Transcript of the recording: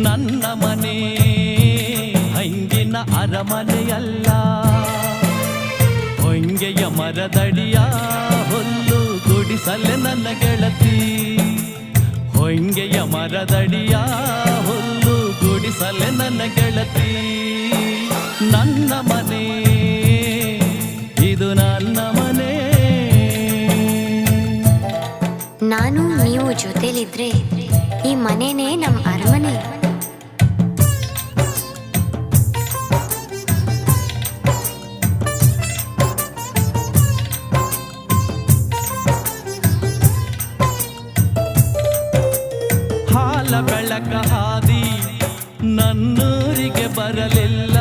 ನನ್ನ ಮನೆ ಹಂಗಿನ ಅರಮನೆಯಲ್ಲ, ಹೊಂಗೆಯ ಮರದಡಿಯ ಹುಲ್ಲು ಗುಡಿಸಲೆ ನನ್ನ ಗೆಳತಿ. ಹೊಂಗೆಯ ಮರದಡಿಯ ಹುಲ್ಲು ಗುಡಿಸಲೆ ನನ್ನ ಗೆಳತಿ. ನನ್ನ ಮನೆ ಇದು ನನ್ನ ಮನೆ. ನಾನು ನೀವು ಜೊತೆಲಿದ್ರೆ ಈ ಮನೆನೇ ನಮ್ಮ ಅರಮನೆ. ಹಾಲ ಬೆಳಕ ಹಾದಿ ನನ್ನೂರಿಗೆ ಬರಲಿಲ್ಲ,